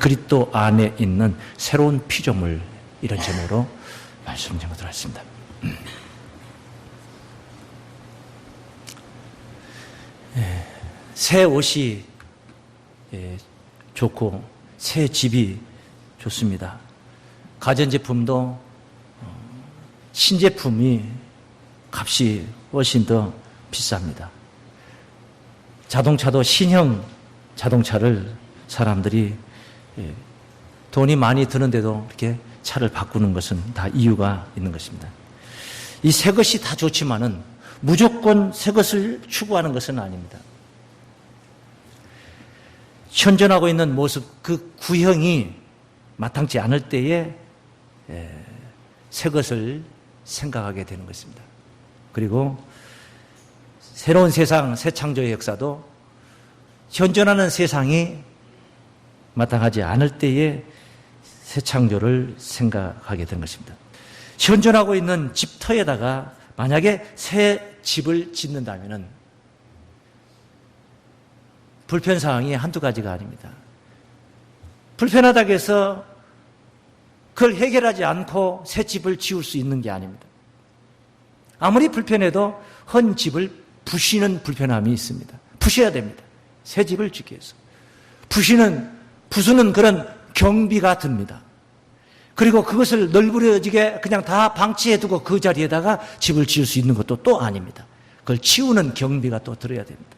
그리스도 안에 있는 새로운 피조물, 이런 제목으로 말씀 전하도록 하겠습니다. 새 옷이 좋고 새 집이 좋습니다. 가전제품도 신제품이 값이 훨씬 더 비쌉니다. 자동차도 신형 자동차를 사람들이 돈이 많이 드는데도 이렇게 차를 바꾸는 것은 다 이유가 있는 것입니다. 이 새 것이 다 좋지만은 무조건 새 것을 추구하는 것은 아닙니다. 현존하고 있는 모습, 그 구형이 마땅치 않을 때에 새 것을 생각하게 되는 것입니다. 그리고 새로운 세상, 새 창조의 역사도 현존하는 세상이 마땅하지 않을 때에 새 창조를 생각하게 되는 것입니다. 현존하고 있는 집터에다가 만약에 새 집을 짓는다면 불편사항이 한두 가지가 아닙니다. 불편하다고 해서 그걸 해결하지 않고 새 집을 지을 수 있는 게 아닙니다. 아무리 불편해도 헌 집을 부시는 불편함이 있습니다. 부셔야 됩니다. 새 집을 짓기 위해서. 부수는 그런 경비가 듭니다. 그리고 그것을 널브러지게 그냥 다 방치해두고 그 자리에다가 집을 지을 수 있는 것도 또 아닙니다. 그걸 치우는 경비가 또 들어야 됩니다.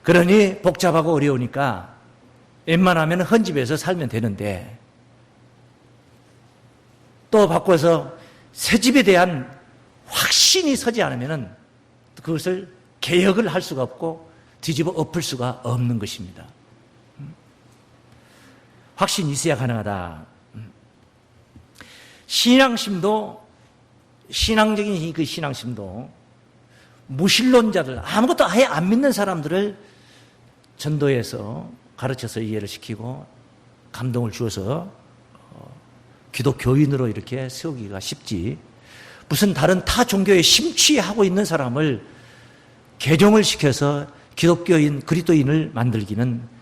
그러니 복잡하고 어려우니까 웬만하면 헌 집에서 살면 되는데 또 바꿔서 새 집에 대한 확신이 서지 않으면 그것을 개혁을 할 수가 없고 뒤집어 엎을 수가 없는 것입니다. 확신이 있어야 가능하다. 신앙적인 그 신앙심도 무신론자들, 아무것도 아예 안 믿는 사람들을 전도해서 가르쳐서 이해를 시키고 감동을 주어서 기독교인으로 이렇게 세우기가 쉽지, 무슨 다른 타 종교에 심취하고 있는 사람을 개종을 시켜서 기독교인, 그리스도인을 만들기는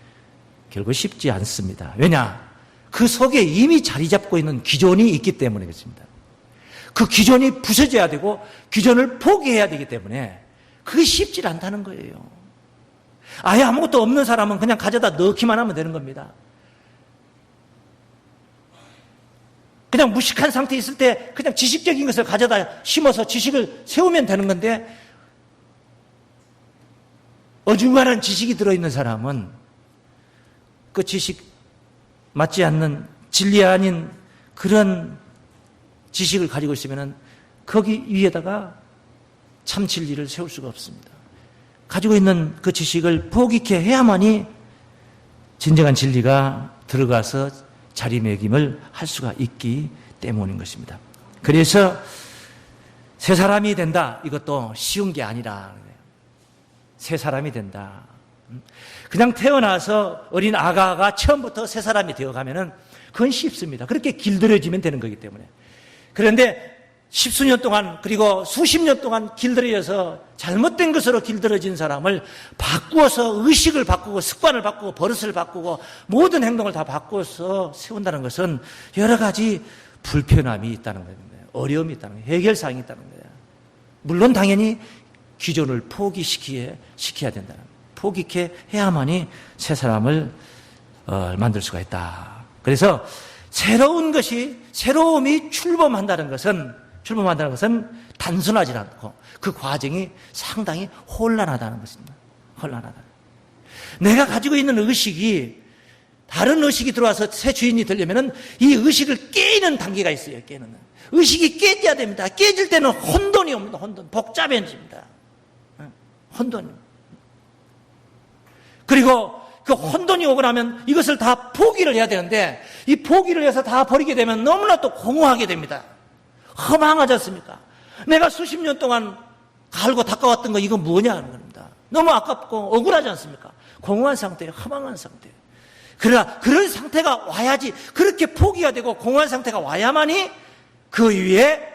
결코 쉽지 않습니다. 왜냐? 그 속에 이미 자리 잡고 있는 기존이 있기 때문에 그렇습니다. 그 기존이 부서져야 되고 기존을 포기해야 되기 때문에 그게 쉽지 않다는 거예요. 아예 아무것도 없는 사람은 그냥 가져다 넣기만 하면 되는 겁니다. 그냥 무식한 상태에 있을 때 그냥 지식적인 것을 가져다 심어서 지식을 세우면 되는 건데, 어중간한 지식이 들어있는 사람은 그 지식 맞지 않는, 진리 아닌 그런 지식을 가지고 있으면 거기 위에다가 참 진리를 세울 수가 없습니다. 가지고 있는 그 지식을 포기케 해야만이 진정한 진리가 들어가서 자리매김을 할 수가 있기 때문인 것입니다. 그래서 새 사람이 된다, 이것도 쉬운 게 아니라, 새 사람이 된다. 그냥 태어나서 어린 아가가 처음부터 새 사람이 되어가면은 그건 쉽습니다. 그렇게 길들여지면 되는 거기 때문에. 그런데 십수년 동안, 그리고 수십 년 동안 길들여져서 잘못된 것으로 길들여진 사람을 바꾸어서 의식을 바꾸고 습관을 바꾸고 버릇을 바꾸고 모든 행동을 다 바꾸어서 세운다는 것은 여러 가지 불편함이 있다는 겁니다. 어려움이 있다는 거예요. 해결사항이 있다는 거예요. 물론 당연히 기존을 포기시켜야 된다는 거예요. 포기케 해야만이 새 사람을 만들 수가 있다. 그래서 새로움이 출범한다는 것은 단순하지 않고 그 과정이 상당히 혼란하다는 것입니다. 혼란하다. 내가 가지고 있는 의식이 다른 의식이 들어와서 새 주인이 되려면은 이 의식을 깨는 단계가 있어요. 깨는 의식이 깨져야 됩니다. 깨질 때는 혼돈이 옵니다. 복잡해집니다. 혼돈이. 그리고 그 혼돈이 오고 나면 이것을 다 포기를 해야 되는데, 이 포기를 해서 다 버리게 되면 너무나 또 공허하게 됩니다. 허망하지 않습니까? 내가 수십 년 동안 갈고 닦아왔던 거 이거 뭐냐 하는 겁니다. 너무 아깝고 억울하지 않습니까? 공허한 상태예요. 허망한 상태예요. 그러나 그런 상태가 와야지, 그렇게 포기가 되고 공허한 상태가 와야만이 그 위에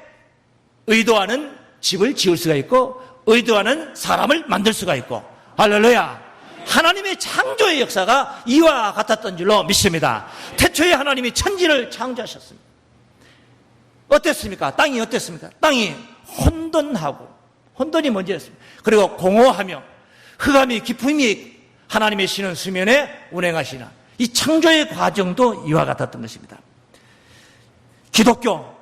의도하는 집을 지을 수가 있고 의도하는 사람을 만들 수가 있고, 할렐루야. 하나님의 창조의 역사가 이와 같았던 줄로 믿습니다. 태초에 하나님이 천지를 창조하셨습니다. 어땠습니까? 땅이 어땠습니까? 땅이 혼돈하고, 혼돈이 먼저였습니다. 그리고 공허하며 흑암이 깊음이 하나님의 신은 수면에 운행하시나, 이 창조의 과정도 이와 같았던 것입니다. 기독교,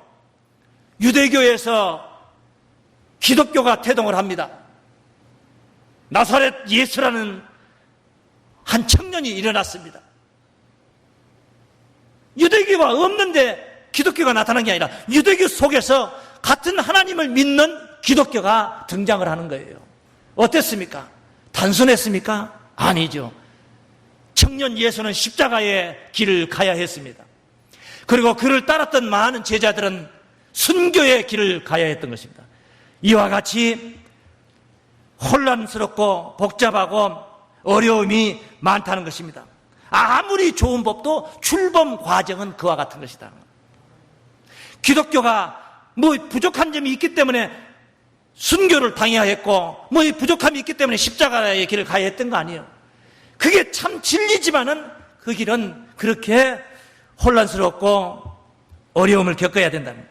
유대교에서 기독교가 태동을 합니다. 나사렛 예수라는 한 청년이 일어났습니다. 유대교가 없는데 기독교가 나타난 게 아니라 유대교 속에서 같은 하나님을 믿는 기독교가 등장을 하는 거예요. 어땠습니까? 단순했습니까? 아니죠. 청년 예수는 십자가의 길을 가야 했습니다. 그리고 그를 따랐던 많은 제자들은 순교의 길을 가야 했던 것입니다. 이와 같이 혼란스럽고 복잡하고 어려움이 많다는 것입니다. 아무리 좋은 법도 출범 과정은 그와 같은 것이다. 기독교가 뭐 부족한 점이 있기 때문에 순교를 당해야 했고, 뭐 부족함이 있기 때문에 십자가의 길을 가야 했던 거 아니에요. 그게 참 진리지만은 그 길은 그렇게 혼란스럽고 어려움을 겪어야 된다는 거예요.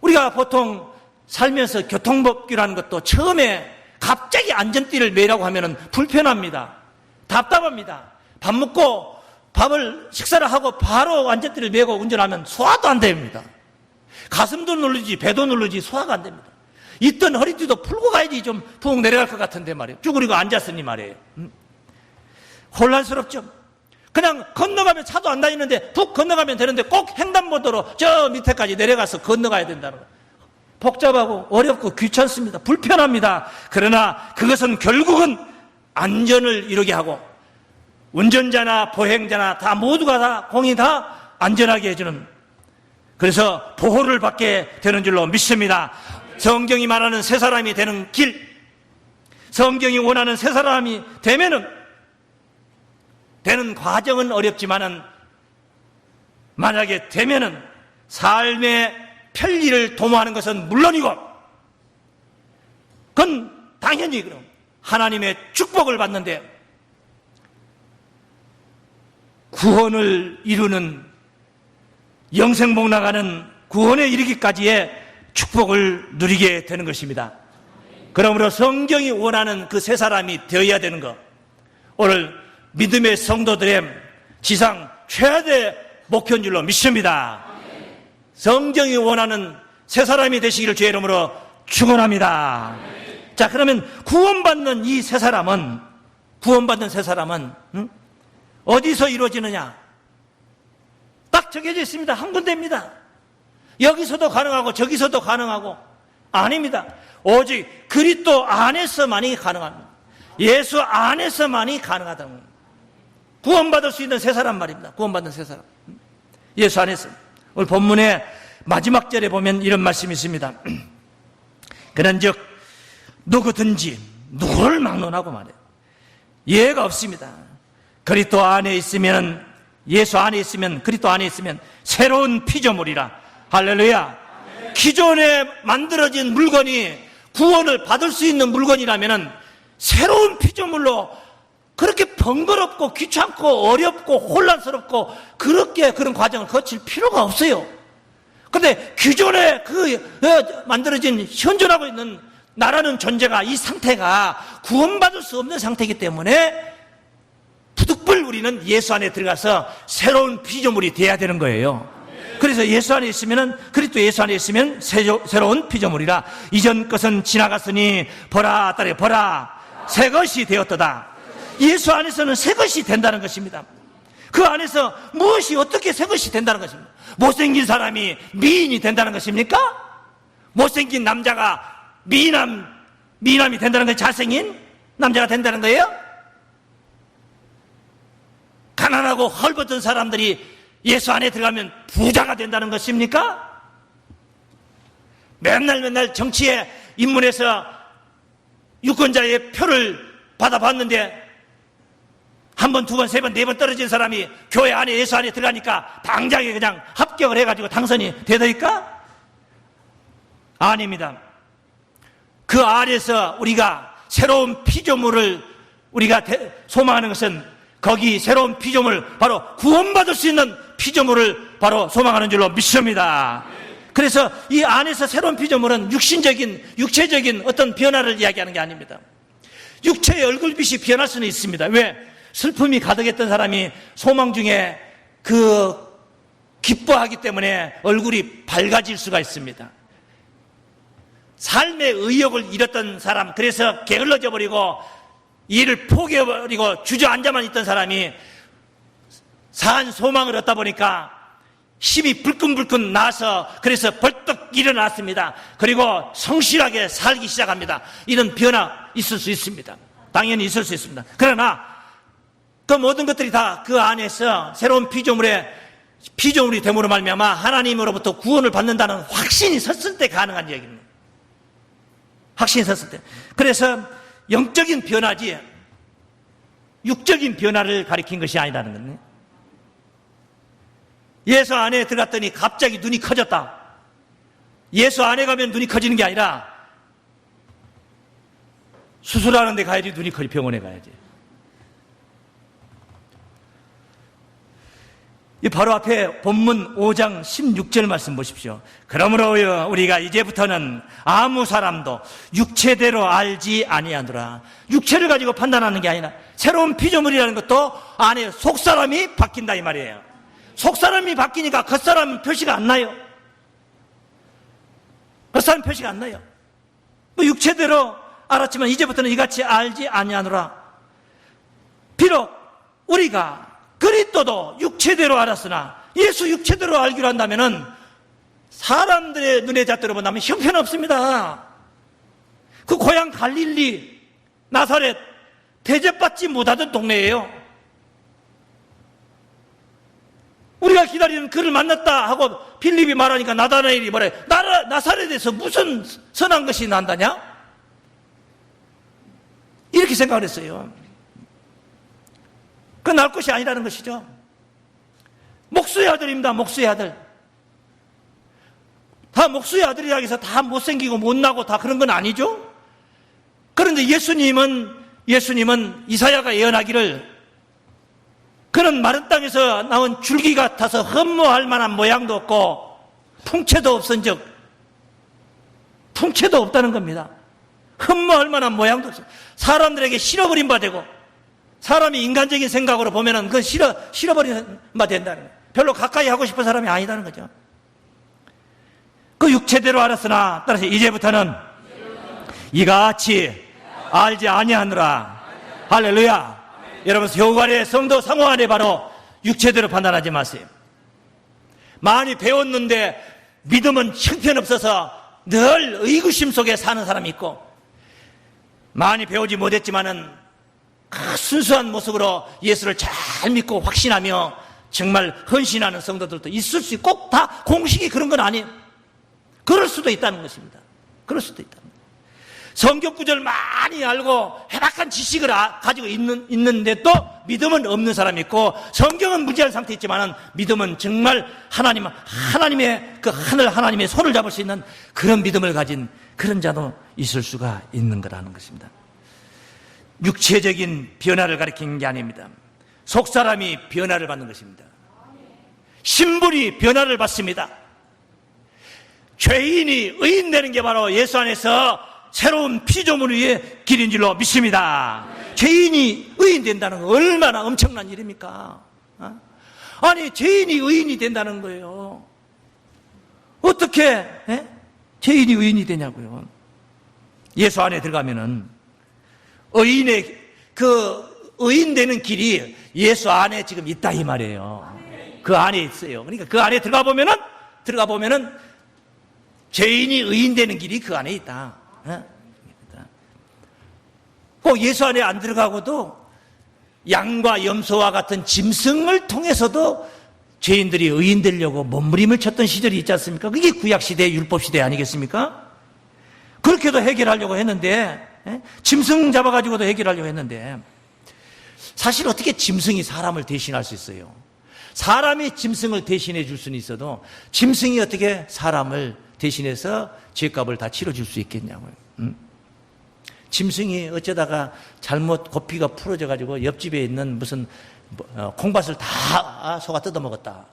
우리가 보통 살면서 교통법규라는 것도 처음에 갑자기 안전띠를 매라고 하면은 불편합니다. 답답합니다. 밥 먹고 식사를 하고 바로 안전띠를 매고 운전하면 소화도 안 됩니다. 가슴도 누르지 배도 누르지 소화가 안 됩니다. 있던 허리띠도 풀고 가야지 좀 푹 내려갈 것 같은데 말이에요. 쭈그리고 앉았으니 말이에요. 혼란스럽죠. 그냥 건너가면 차도 안 다니는데 푹 건너가면 되는데 꼭 횡단보도로 저 밑에까지 내려가서 건너가야 된다는 거예요. 복잡하고 어렵고 귀찮습니다. 불편합니다. 그러나 그것은 결국은 안전을 이루게 하고 운전자나 보행자나 다 모두가 다 공이 다 안전하게 해주는, 그래서 보호를 받게 되는 줄로 믿습니다. 성경이 말하는 새 사람이 되는 길, 성경이 원하는 새 사람이 되는 과정은 어렵지만은 만약에 되면은 삶의 편리를 도모하는 것은 물론이고, 그건 당연히 그럼 하나님의 축복을 받는데 구원을 이루는 영생복 나가는 구원에 이르기까지의 축복을 누리게 되는 것입니다. 그러므로 성경이 원하는 그 새 사람이 되어야 되는 것, 오늘 믿음의 성도들의 지상 최대 목표인 줄로 믿습니다. 성경이 원하는 새 사람이 되시기를 주의 이름으로 축원합니다. 자, 그러면 구원받는 새 사람은 어디서 이루어지느냐? 딱 정해져 있습니다. 한 군데입니다. 여기서도 가능하고 저기서도 가능하고 아닙니다. 오직 그리스도 안에서만이 가능합니다. 예수 안에서만이 가능하다는 겁니다. 구원받을 수 있는 새 사람 말입니다. 구원받는 새 사람. 예수 안에서. 오늘 본문의 마지막 절에 보면 이런 말씀이 있습니다. 그런즉 누구든지 누구를 막론하고 말해요. 예가 없습니다. 그리스도 안에 있으면, 예수 안에 있으면, 그리스도 안에 있으면 새로운 피조물이라. 할렐루야. 기존에 만들어진 물건이 구원을 받을 수 있는 물건이라면 새로운 피조물로 그렇게 번거롭고 귀찮고 어렵고 혼란스럽고 그렇게 그런 과정을 거칠 필요가 없어요. 그런데 기존에 만들어진 현존하고 있는 나라는 존재가, 이 상태가 구원받을 수 없는 상태이기 때문에 부득불 우리는 예수 안에 들어가서 새로운 피조물이 돼야 되는 거예요. 그래서 예수 안에 있으면은, 그리스도 예수 안에 있으면 새로운 피조물이라. 이전 것은 지나갔으니 보라 딸에 보라 새 것이 되었도다. 예수 안에서는 새 것이 된다는 것입니다. 그 안에서 무엇이 어떻게 새 것이 된다는 것입니다. 못생긴 사람이 미인이 된다는 것입니까? 못생긴 남자가 미남이 된다는 거예요? 잘생긴 남자가 된다는 거예요? 가난하고 헐벗은 사람들이 예수 안에 들어가면 부자가 된다는 것입니까? 맨날 정치에 입문해서 유권자의 표를 받아봤는데 한 번, 두 번, 세 번, 네 번 떨어진 사람이 교회 안에, 예수 안에 들어가니까 당장에 그냥 합격을 해가지고 당선이 되더니까? 아닙니다. 그 안에서 우리가 새로운 피조물을 우리가 소망하는 것은 거기 새로운 피조물, 바로 구원받을 수 있는 피조물을 바로 소망하는 줄로 믿습니다. 그래서 이 안에서 새로운 피조물은 육체적인 어떤 변화를 이야기하는 게 아닙니다. 육체의 얼굴빛이 변할 수는 있습니다. 왜? 슬픔이 가득했던 사람이 소망 중에 기뻐하기 때문에 얼굴이 밝아질 수가 있습니다. 삶의 의욕을 잃었던 사람, 그래서 게을러져 버리고 일을 포기해버리고 주저앉아만 있던 사람이 산 소망을 얻다 보니까 힘이 불끈불끈 나서 그래서 벌떡 일어났습니다. 그리고 성실하게 살기 시작합니다. 이런 변화 있을 수 있습니다. 당연히 있을 수 있습니다. 그러나 그 모든 것들이 다 그 안에서 새로운 피조물이 됨으로 말미암아 하나님으로부터 구원을 받는다는 확신이 섰을 때 가능한 얘기입니다. 확신이 섰을 때. 그래서 영적인 변화지 육적인 변화를 가리킨 것이 아니라는 거예요. 예수 안에 들어갔더니 갑자기 눈이 커졌다. 예수 안에 가면 눈이 커지는 게 아니라 수술하는 데 가야지 눈이 커지, 병원에 가야지. 이 바로 앞에 본문 5장 16절 말씀 보십시오. 그러므로 우리가 이제부터는 아무 사람도 육체대로 알지 아니하노라. 육체를 가지고 판단하는 게 아니라 새로운 피조물이라는 것도 안에 속사람이 바뀐다 이 말이에요. 속사람이 바뀌니까 겉사람은 표시가 안 나요. 겉사람 표시가 안 나요. 뭐 육체대로 알았지만 이제부터는 이같이 알지 아니하노라. 비록 우리가 그리스도도 육체대로 알았으나 예수 육체대로 알기로 한다면은 사람들의 눈에 잣대로 본다면 형편없습니다. 그 고향 갈릴리 나사렛 대접받지 못하던 동네예요. 우리가 기다리는 그를 만났다 하고 필립이 말하니까 나다나엘이 말해, 나사렛에서 무슨 선한 것이 난다냐? 이렇게 생각을 했어요. 그 날 것이 아니라는 것이죠. 목수의 아들입니다. 목수의 아들. 다 목수의 아들이라고 해서 다 못생기고 못나고 다 그런 건 아니죠. 그런데 예수님은 이사야가 예언하기를 그는 마른 땅에서 나온 줄기 같아서 흠모할 만한 모양도 없고 풍채도 없은즉, 풍채도 없다는 겁니다. 흠모할 만한 모양도 없어. 사람들에게 싫어버린 바 되고, 사람이 인간적인 생각으로 보면은 그건 싫어버린 바 된다는 거예요. 별로 가까이 하고 싶은 사람이 아니다는 거죠. 그 육체대로 알았으나 따라서 이제부터는 이같이 알지 아니하느라. 할렐루야. 여러분, 교우 안에 성도 상호 안에 바로 육체대로 판단하지 마세요. 많이 배웠는데 믿음은 형편없어서 늘 의구심 속에 사는 사람이 있고, 많이 배우지 못했지만은 순수한 모습으로 예수를 잘 믿고 확신하며 정말 헌신하는 성도들도 있을 수 있고, 꼭 다 공식이 그런 건 아니에요. 그럴 수도 있다는 것입니다. 그럴 수도 있다는 거예요. 성경 구절 많이 알고 해박한 지식을 가지고 있는데 또 믿음은 없는 사람이 있고, 성경은 무지한 상태에 있지만 믿음은 정말 하나님의 그 하늘 하나님의 손을 잡을 수 있는 그런 믿음을 가진 그런 자도 있을 수가 있는 거라는 것입니다. 육체적인 변화를 가리키는 게 아닙니다. 속사람이 변화를 받는 것입니다. 신분이 변화를 받습니다. 죄인이 의인되는 게 바로 예수 안에서 새로운 피조물 위의 길인 줄로 믿습니다. 죄인이 의인된다는 건 얼마나 엄청난 일입니까? 아니, 죄인이 의인이 된다는 거예요. 어떻게 죄인이 의인이 되냐고요. 예수 안에 들어가면은 의인의 그 의인되는 길이 예수 안에 지금 있다 이 말이에요. 그 안에 있어요. 그러니까 그 안에 들어가 보면은 죄인이 의인되는 길이 그 안에 있다. 꼭 예수 안에 안 들어가고도 양과 염소와 같은 짐승을 통해서도 죄인들이 의인되려고 몸부림을 쳤던 시절이 있지 않습니까? 그게 구약시대, 율법시대 아니겠습니까? 그렇게도 해결하려고 했는데, 짐승 잡아가지고도 해결하려고 했는데, 사실 어떻게 짐승이 사람을 대신할 수 있어요? 사람이 짐승을 대신해 줄 수는 있어도 짐승이 어떻게 사람을 대신해서 죄값을 다 치러줄 수 있겠냐고요. 짐승이 어쩌다가 잘못 고피가 풀어져 가지고 옆집에 있는 무슨 콩밭을 다 소가 뜯어먹었다.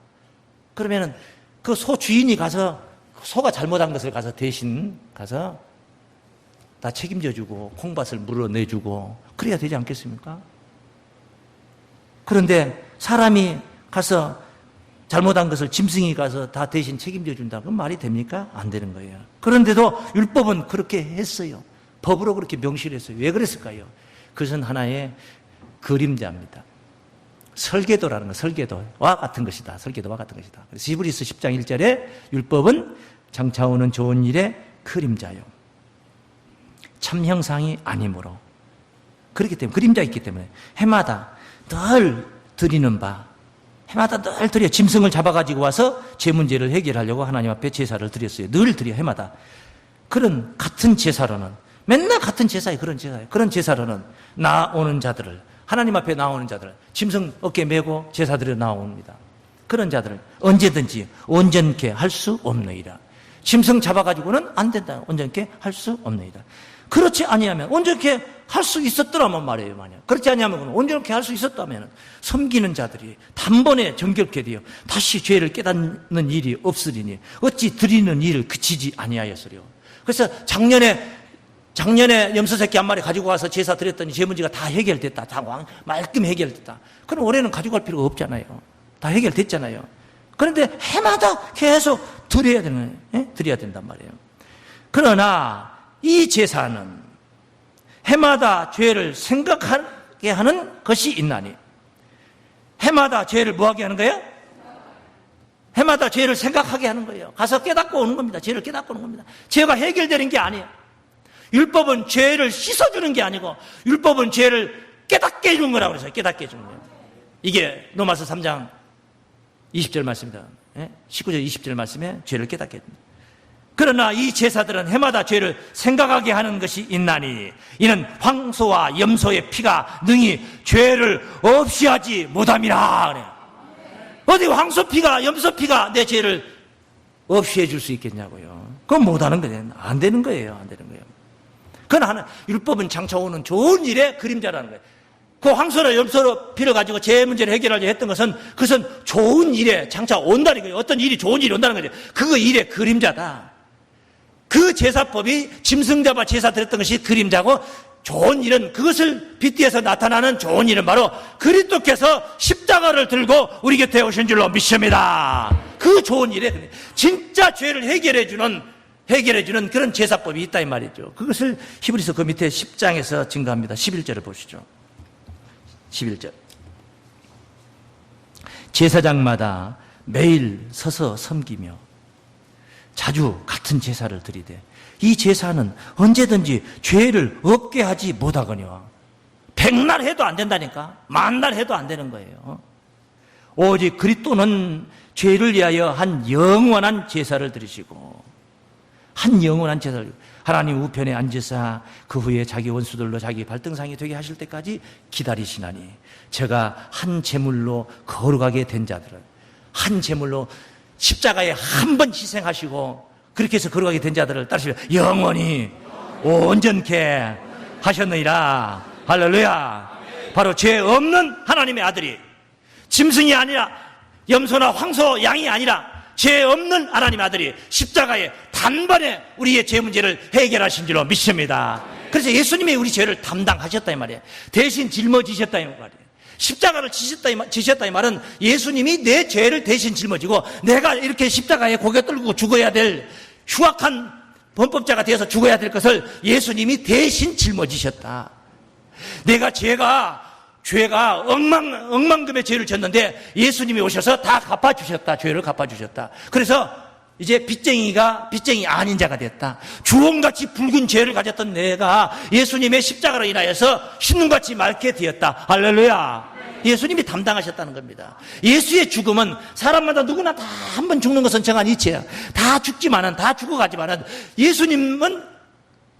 그러면은 그 소 주인이 가서 소가 잘못한 것을 가서 대신 가서 다 책임져주고 콩밭을 물어내주고 그래야 되지 않겠습니까? 그런데 사람이 가서 잘못한 것을 짐승이 가서 다 대신 책임져 준다. 그건 말이 됩니까? 안 되는 거예요. 그런데도 율법은 그렇게 했어요. 법으로 그렇게 명시했어요. 왜 그랬을까요? 그것은 하나의 그림자입니다. 설계도라는 거, 설계도와 같은 것이다. 설계도와 같은 것이다. 그래서 히브리서 10장 1절에 율법은 장차오는 좋은 일의 그림자요. 참 형상이 아니므로. 그렇기 때문에, 그림자 있기 때문에 해마다 늘 드리는 바, 해마다 늘 드려. 짐승을 잡아가지고 와서 제 문제를 해결하려고 하나님 앞에 제사를 드렸어요. 늘 드려, 해마다. 그런 같은 제사로는, 맨날 같은 제사예요. 그런 제사로는 나오는 자들을, 하나님 앞에 나오는 자들을, 짐승 어깨 메고 제사 드려 나옵니다. 그런 자들을 언제든지 온전케 할 수 없느니라. 짐승 잡아가지고는 안 된다. 온전케 할 수 없느니라. 그렇지 아니하면, 온전케 할 수 있었더라면 말이에요, 만약. 그렇지 아니하면, 온전케 할 수 있었다면, 섬기는 자들이 단번에 정결케 되어 다시 죄를 깨닫는 일이 없으리니, 어찌 드리는 일을 그치지 아니하였으리요. 그래서 작년에 염소새끼 한 마리 가지고 와서 제사 드렸더니 제 문제가 다 해결됐다. 다 말끔 해결됐다. 그럼 올해는 가지고 갈 필요가 없잖아요. 다 해결됐잖아요. 그런데 해마다 계속 드려야 되는 거예요. 드려야 된단 말이에요. 그러나 이 제사는 해마다 죄를 생각하게 하는 것이 있나니, 해마다 죄를 뭐하게 하는 거예요? 해마다 죄를 생각하게 하는 거예요. 가서 깨닫고 오는 겁니다. 죄를 깨닫고 오는 겁니다. 죄가 해결되는 게 아니에요. 율법은 죄를 씻어주는 게 아니고 율법은 죄를 깨닫게 해주는 거라고 그래서 깨닫게 해주는 거예요. 이게 로마서 3장 20절 말씀입니다. 19절 20절 말씀에 죄를 깨닫게 해줍니다. 그러나 이 제사들은 해마다 죄를 생각하게 하는 것이 있나니 이는 황소와 염소의 피가 능히 죄를 없이 하지 못함이라 그래요. 어디 황소 피가 염소 피가 내 죄를 없이 해줄 수 있겠냐고요. 그건 못하는 거예요. 안 되는 거예요. 안 되는 거예요. 그건 하나, 율법은 장차 오는 좋은 일의 그림자라는 거예요. 그 황소나 염소로 피를 가지고 제 문제를 해결하려 했던 그것은 좋은 일에 장차 온다는 거예요. 어떤 일이 좋은 일이 온다는 거죠. 그거 일의 그림자다. 그 제사법이 짐승 잡아 제사 드렸던 것이 그림자고, 좋은 일은, 그것을 빗대어서 나타나는 좋은 일은 바로 그리스도께서 십자가를 들고 우리 곁에 오신 줄로 믿습니다. 그 좋은 일에 진짜 죄를 해결해주는 그런 제사법이 있다 이 말이죠. 그것을 히브리서 그 밑에 10장에서 증거합니다. 11절을 보시죠. 11절. 제사장마다 매일 서서 섬기며 자주 같은 제사를 드리되 이 제사는 언제든지 죄를 없게 하지 못하거니와, 백날 해도 안 된다니까. 만날 해도 안 되는 거예요. 오직 그리스도는 죄를 위하여 한 영원한 제사를 드리시고, 한 영원한 제사를 하나님 우편에 앉으사 그 후에 자기 원수들로 자기 발등상이 되게 하실 때까지 기다리시나니, 제가 한 제물로 거룩하게 된 자들은, 한 제물로 십자가에 한 번 희생하시고 그렇게 해서 거룩하게 된 자들을 따르시며 영원히 온전케 하셨느니라. 할렐루야. 바로 죄 없는 하나님의 아들이, 짐승이 아니라 염소나 황소, 양이 아니라 죄 없는 하나님의 아들이 십자가에 단번에 우리의 죄 문제를 해결하신 줄로 믿습니다. 그래서 예수님이 우리 죄를 담당하셨다 이 말이에요. 대신 짊어지셨다 이 말이에요. 십자가를 지셨다 이 말은 예수님이 내 죄를 대신 짊어지고 내가 이렇게 십자가에 고개 들고 죽어야 될 흉악한 범법자가 되어서 죽어야 될 것을 예수님이 대신 짊어지셨다. 내가 죄가 억만금의 죄를 졌는데 예수님이 오셔서 다 갚아주셨다. 죄를 갚아주셨다. 그래서 이제 빚쟁이 아닌 자가 됐다. 주홍같이 붉은 죄를 가졌던 내가 예수님의 십자가로 인하여서 신눈같이 맑게 되었다. 할렐루야. 예수님이 담당하셨다는 겁니다. 예수의 죽음은 사람마다 누구나 다 한 번 죽는 것은 정한 이치예요. 다 죽지만은, 다 죽어가지만은, 예수님은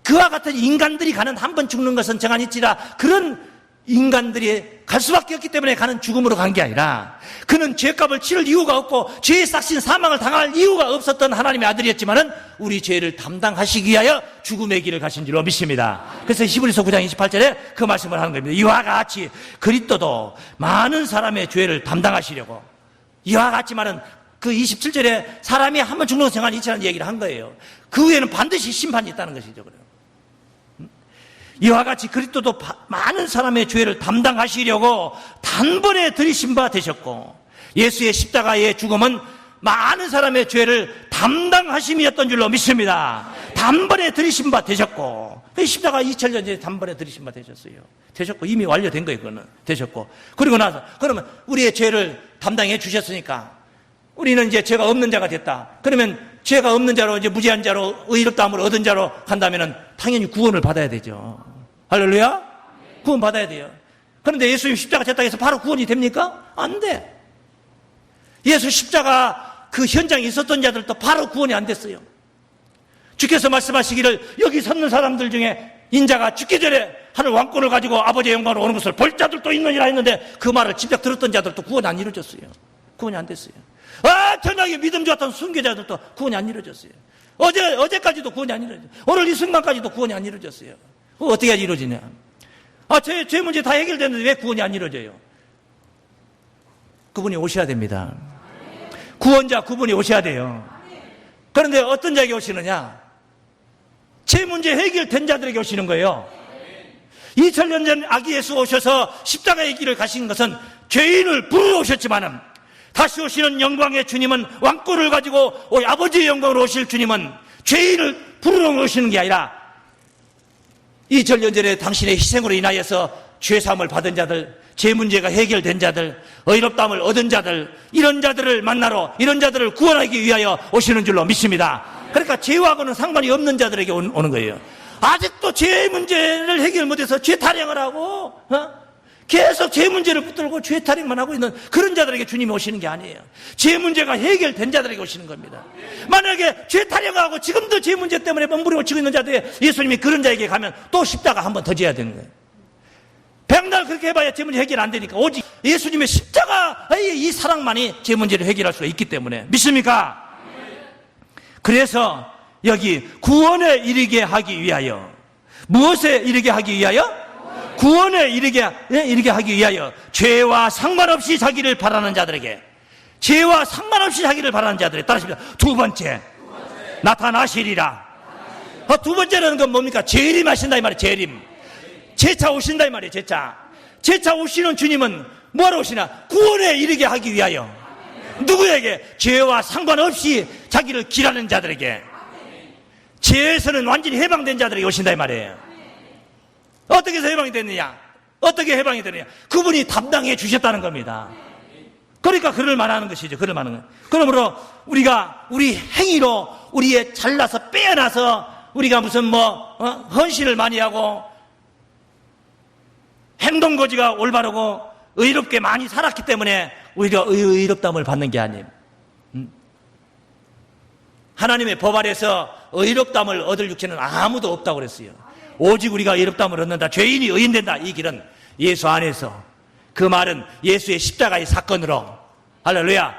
그와 같은 인간들이 가는 한 번 죽는 것은 정한 이치라, 그런 인간들이 갈 수밖에 없기 때문에 가는 죽음으로 간 게 아니라 그는 죄값을 치를 이유가 없고 죄의 싹신 사망을 당할 이유가 없었던 하나님의 아들이었지만은 우리 죄를 담당하시기 위하여 죽음의 길을 가신 줄로 믿습니다. 그래서 히브리서 9장 28절에 그 말씀을 하는 겁니다. 이와 같이 그리스도도 많은 사람의 죄를 담당하시려고, 이와 같지만은 그 27절에 사람이 한 번 죽는 것 생각이 있다는 얘기를 한 거예요. 그 후에는 반드시 심판이 있다는 것이죠. 그래요. 이와 같이 그리스도도 많은 사람의 죄를 담당하시려고 단번에 들이신 바 되셨고, 예수의 십자가의 죽음은 많은 사람의 죄를 담당하심이었던 줄로 믿습니다. 단번에 들이신 바 되셨고, 십자가 2000년 전에 단번에 들이신 바 되셨고 이미 완료된 거예요. 그거는 되셨고, 그리고 나서 그러면 우리의 죄를 담당해 주셨으니까 우리는 이제 죄가 없는 자가 됐다. 그러면 죄가 없는 자로, 이제 무죄한 자로, 의롭다함을 얻은 자로 간다면은 당연히 구원을 받아야 되죠. 할렐루야? 구원 받아야 돼요. 그런데 예수님 십자가 졌다 해서 바로 구원이 됩니까? 안 돼. 예수 십자가 그 현장에 있었던 자들도 바로 구원이 안 됐어요. 주께서 말씀하시기를 여기 섰는 사람들 중에 인자가 죽기 전에 하늘 왕권을 가지고 아버지의 영광으로 오는 것을 볼 자들도 있느니라 했는데 그 말을 직접 들었던 자들도 구원이 안 이루어졌어요. 구원이 안 됐어요. 천하게 믿음 좋았던 순교자들도 구원이 안 이루어졌어요. 어제까지도 구원이 안 이루어졌어요. 오늘 이 순간까지도 구원이 안 이루어졌어요. 어떻게 이루어지냐? 죄 문제 다 해결됐는데 왜 구원이 안 이루어져요? 그분이 오셔야 됩니다. 구원자 그분이 오셔야 돼요. 그런데 어떤 자에게 오시느냐? 죄 문제 해결된 자들에게 오시는 거예요. 2000년 전 아기 예수 오셔서 십자가의 길을 가신 것은 죄인을 부르러 오셨지만은 다시 오시는 영광의 주님은, 왕권을 가지고 아버지의 영광으로 오실 주님은 죄인을 부르러 오시는 게 아니라 2000년 전에 당신의 희생으로 인하여서 죄사함을 받은 자들, 죄 문제가 해결된 자들, 의롭다함을 얻은 자들, 이런 자들을 만나러, 이런 자들을 구원하기 위하여 오시는 줄로 믿습니다. 그러니까 죄와고는 상관이 없는 자들에게 오는 거예요. 아직도 죄 문제를 해결 못해서 죄 타령을 하고 계속 죄 문제를 붙들고 죄 타령만 하고 있는 그런 자들에게 주님이 오시는 게 아니에요. 죄 문제가 해결된 자들에게 오시는 겁니다. 만약에 죄 타령하고 지금도 죄 문제 때문에 몸부림을 치고 있는 자들에 예수님이 그런 자에게 가면 또 십자가 한 번 더 져야 되는 거예요. 백날 그렇게 해봐야 죄 문제 해결 안 되니까 오직 예수님의 십자가의 이 사랑만이 죄 문제를 해결할 수가 있기 때문에 믿습니까? 그래서 여기 구원에 이르게 하기 위하여, 무엇에 이르게 하기 위하여? 구원에 이르게 하기 위하여 죄와 상관없이 자기를 바라는 자들에게, 죄와 상관없이 자기를 바라는 자들에게, 따라하십니다. 두 번째, 나타나시리라. 두 번째는 건 뭡니까? 재림하신다 이 말이에요. 재림. 재차 오신다 이 말이에요. 재차 오시는 주님은 뭐하러 오시나? 구원에 이르게 하기 위하여. 누구에게? 죄와 상관없이 자기를 기라는 자들에게, 죄에서는 완전히 해방된 자들에게 오신다 이 말이에요. 어떻게 해서 해방이 됐느냐? 어떻게 해방이 되느냐? 그분이 담당해 주셨다는 겁니다. 그러니까 그를 말하는 것이죠. 그를 말하는 거예요. 그러므로 우리가 우리 행위로 우리의 잘나서 빼어나서 우리가 무슨 헌신을 많이 하고 행동거지가 올바르고 의롭게 많이 살았기 때문에 오히려 의롭다함을 받는 게 아니에요. 하나님의 법 아래서 의롭다함을 얻을 육체는 아무도 없다고 그랬어요. 오직 우리가 의롭다함을 얻는다. 죄인이 의인된다. 이 길은 예수 안에서. 그 말은 예수의 십자가의 사건으로, 할렐루야,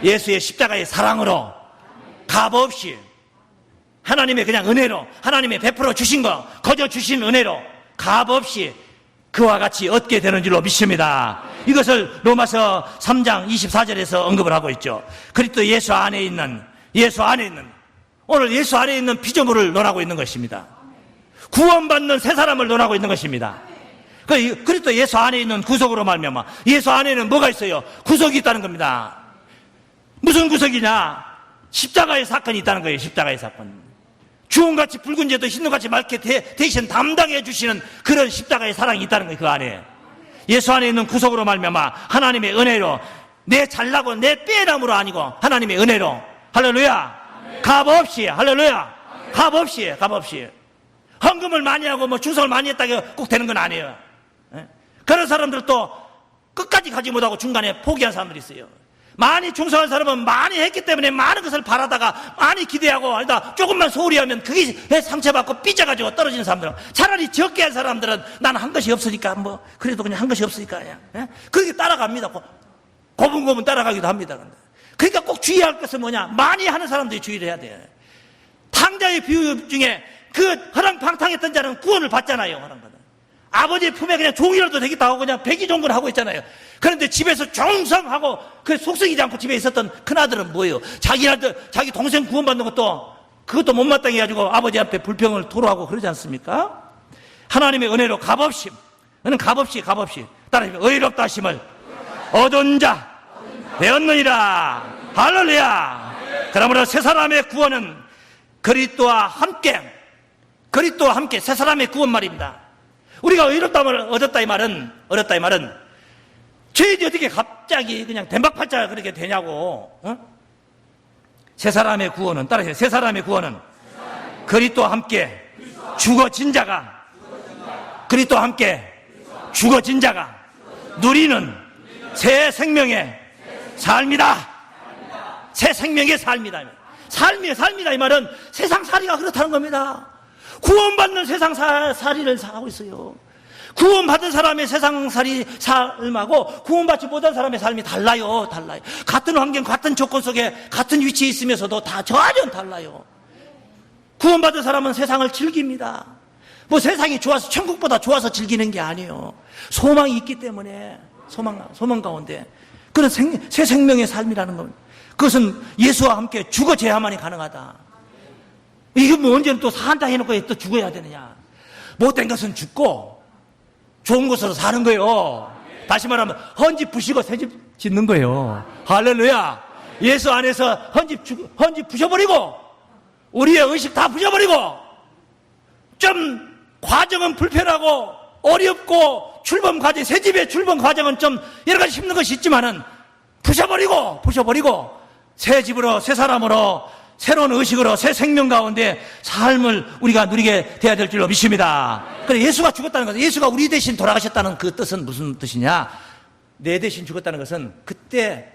예수의 십자가의 사랑으로, 값없이 하나님의 그냥 은혜로, 하나님의 베풀어 주신 거, 거저 주신 은혜로 값없이 그와 같이 얻게 되는 줄로 믿습니다. 이것을 로마서 3장 24절에서 언급을 하고 있죠. 그리스도 예수 안에 있는, 오늘 예수 안에 있는 피조물을 논하고 있는 것입니다. 구원받는 새 사람을 논하고 있는 것입니다. 그리스도 예수 안에 있는 구속으로 말미암아, 예수 안에는 뭐가 있어요? 구속이 있다는 겁니다. 무슨 구속이냐? 십자가의 사건이 있다는 거예요. 십자가의 사건. 주홍같이 붉은 죄도 흰눈같이 맑게 대신 담당해 주시는 그런 십자가의 사랑이 있다는 거예요. 그 안에 예수 안에 있는 구속으로 말미암아 하나님의 은혜로, 내 잘나고 내 빼남으로 아니고 하나님의 은혜로, 할렐루야, 값없이, 할렐루야, 값없이 헌금을 많이 하고 충성을 많이 했다고 꼭 되는 건 아니에요. 그런 사람들도 끝까지 가지 못하고 중간에 포기한 사람들이 있어요. 많이 충성한 사람은 많이 했기 때문에 많은 것을 바라다가 많이 기대하고 아니다 조금만 소홀히 하면 그게 상처받고 삐져가지고 떨어지는 사람들은, 차라리 적게 한 사람들은 나는 한 것이 없으니까 뭐 그래도 그냥 한 것이 없으니까 그냥 그렇게 따라갑니다. 고분고분 따라가기도 합니다. 그러니까 꼭 주의할 것은 뭐냐, 많이 하는 사람들이 주의를 해야 돼요. 탕자의 비유 중에 그 허랑방탕했던 자는 구원을 받잖아요. 아버지의 품에 그냥 종이라도 되겠다 하고 그냥 백의종군 하고 있잖아요. 그런데 집에서 정성하고 그 속썩이지 않고 집에 있었던 큰아들은 뭐예요? 자기 아들, 자기 동생 구원받는 것도 그것도 못마땅해 가지고 아버지 앞에 불평을 토로하고 그러지 않습니까? 하나님의 은혜로 값없이, 너는 값없이 따라하시면 의롭다 하심을 얻은 자 되었느니라. 할렐루야. 그러므로 새 사람의 구원은 그리스도와 함께 새 사람의 구원 말입니다. 우리가 의롭다함을 얻었다 이 말은 죄인이 어떻게 갑자기 그냥 덴박팔자 그렇게 되냐고. 새 사람의 구원은, 따라하세요. 새 사람의 구원은 그리스도와 함께 죽어진 자가 누리는 새 생명의 삶이다. 새 생명의 삶이다. 삶이다 이 말은 세상살이가 그렇다는 겁니다. 구원받는 세상살이를 하고 있어요. 구원받은 사람의 세상살이 삶하고 구원받지 못한 사람의 삶이 달라요. 같은 환경, 같은 조건 속에 같은 위치에 있으면서도 다 전혀 달라요. 구원받은 사람은 세상을 즐깁니다. 뭐 세상이 좋아서, 천국보다 좋아서 즐기는 게 아니에요. 소망이 있기 때문에 소망 가운데 그런 새 생명의 삶이라는 겁니다. 그것은 예수와 함께 죽어져야만이 가능하다. 이게 뭐 언제는 또 산다 해놓고 또 죽어야 되느냐. 못된 것은 죽고 좋은 것으로 사는 거예요. 다시 말하면 헌집 부시고 새집 짓는 거예요. 할렐루야. 예수 안에서 헌집 부셔버리고 우리의 의식 다 부셔버리고, 좀 과정은 불편하고 어렵고 출범 과정, 새집의 출범 과정은 좀 여러 가지 힘든 것이 있지만은 부셔버리고 새 집으로, 새 사람으로, 새로운 의식으로, 새 생명 가운데 삶을 우리가 누리게 돼야 될 줄로 믿습니다. 그래, 예수가 죽었다는 것은, 예수가 우리 대신 돌아가셨다는 그 뜻은 무슨 뜻이냐? 내 대신 죽었다는 것은 그때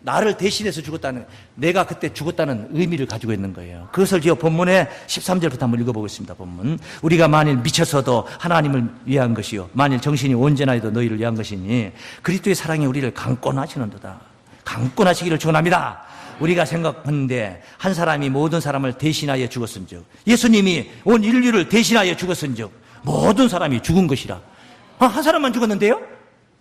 나를 대신해서 죽었다는, 내가 그때 죽었다는 의미를 가지고 있는 거예요. 그것을 지금 본문의 13절부터 한번 읽어보겠습니다. 본문. 우리가 만일 미쳐서도 하나님을 위한 것이요, 만일 정신이 온전하여도 너희를 위한 것이니 그리스도의 사랑이 우리를 강권하시는도다. 강권하시기를 축원합니다. 우리가 생각하는데 한 사람이 모든 사람을 대신하여 죽었은즉, 예수님이 온 인류를 대신하여 죽었은즉 모든 사람이 죽은 것이라. 한 사람만 죽었는데요?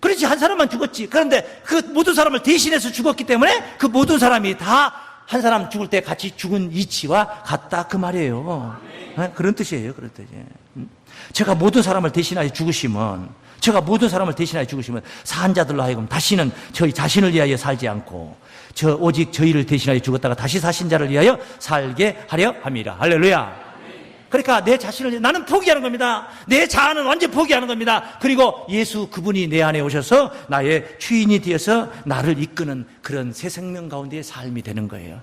그렇지, 한 사람만 죽었지. 그런데 그 모든 사람을 대신해서 죽었기 때문에 그 모든 사람이 다 한 사람 죽을 때 같이 죽은 이치와 같다 그 말이에요. 그런 뜻이에요. 그런 뜻이에요. 제가 모든 사람을 대신하여 죽으시면 산 자들로 하여금 다시는 저희 자신을 위하여 살지 않고 오직 저희를 대신하여 죽었다가 다시 사신 자를 위하여 살게 하려 함이라. 할렐루야. 그러니까 내 자신을, 나는 포기하는 겁니다. 내 자아는 완전 포기하는 겁니다. 그리고 예수 그분이 내 안에 오셔서 나의 주인이 되어서 나를 이끄는 그런 새 생명 가운데의 삶이 되는 거예요.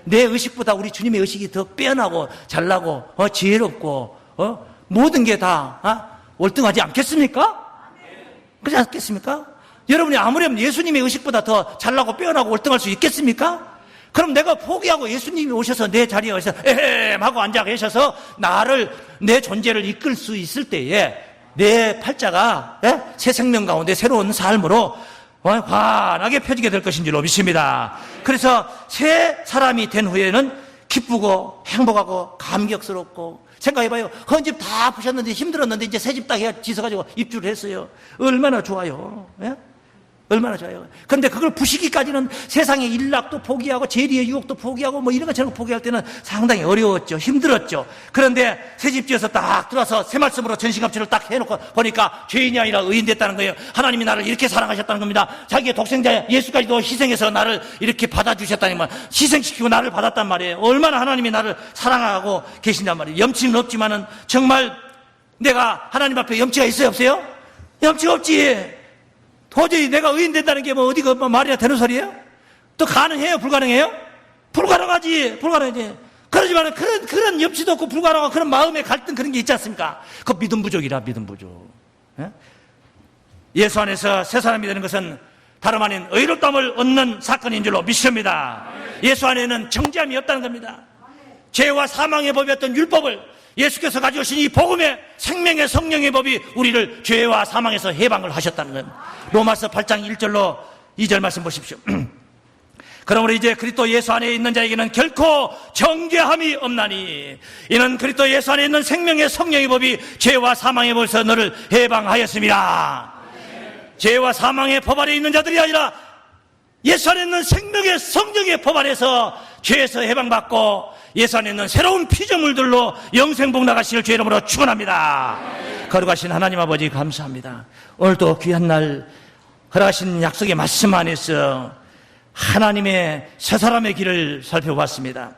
내 의식보다 우리 주님의 의식이 더 빼어나고 잘나고 지혜롭고 모든 게 다 월등하지 않겠습니까? 그렇지 않겠습니까? 여러분이 아무렴 예수님의 의식보다 더 잘나고 빼어나고 월등할 수 있겠습니까? 그럼 내가 포기하고 예수님이 오셔서 내 자리에 오셔서 에헴 하고 앉아 계셔서 나를, 내 존재를 이끌 수 있을 때에 내 팔자가 새 생명 가운데 새로운 삶으로 환하게 펴지게 될 것인 줄로 믿습니다. 그래서 새 사람이 된 후에는 기쁘고 행복하고 감격스럽고, 생각해봐요. 헌집 다 부셨는데 힘들었는데 이제 새 집 딱 지어가지고 입주를 했어요. 얼마나 좋아요. 얼마나 좋아요. 그런데 그걸 부시기까지는 세상의 일락도 포기하고 재리의 유혹도 포기하고 뭐 이런 거 저런 거 포기할 때는 상당히 어려웠죠. 힘들었죠. 그런데 새집 지어서 딱 들어와서 새 말씀으로 전신갑주를 딱 해놓고 보니까 죄인이 아니라 의인 됐다는 거예요. 하나님이 나를 이렇게 사랑하셨다는 겁니다. 자기의 독생자 예수까지도 희생해서 나를 이렇게 받아주셨다는 말, 희생시키고 나를 받았단 말이에요. 얼마나 하나님이 나를 사랑하고 계신단 말이에요. 염치는 없지만은 정말 내가 하나님 앞에 염치가 있어요, 없어요? 염치가 없지. 도저히 내가 의인 된다는 게 뭐 어디가 뭐 말이나 되는 소리예요? 또 가능해요? 불가능해요? 불가능하지. 그러지만 그런 염치도 없고 불가능하고 그런 마음의 갈등 그런 게 있지 않습니까? 그 믿음 부족이라, 믿음 부족. 예수 안에서 새 사람이 되는 것은 다름 아닌 의롭다함을 얻는 사건인 줄로 믿습니다. 예수 안에는 정죄함이 없다는 겁니다. 죄와 사망의 법이었던 율법을 예수께서 가져오신 이 복음의 생명의 성령의 법이 우리를 죄와 사망에서 해방을 하셨다는 겁니다. 로마서 8장 1절로 2절 말씀 보십시오. 그러므로 이제 그리스도 예수 안에 있는 자에게는 결코 정죄함이 없나니 이는 그리스도 예수 안에 있는 생명의 성령의 법이 죄와 사망의 법에서 너를 해방하였습니다. 죄와 사망의 법 아래 있는 자들이 아니라 예수 안에 있는 생명의 성령의 법 아래서 죄에서 해방받고 예수 안에 있는 새로운 피조물들로 영생복 나가실 주의 이름으로 축원합니다. 거룩하신 하나님 아버지 감사합니다. 오늘도 귀한 날 허락하신 약속의 말씀 안에서 하나님의 새 사람의 길을 살펴봤습니다.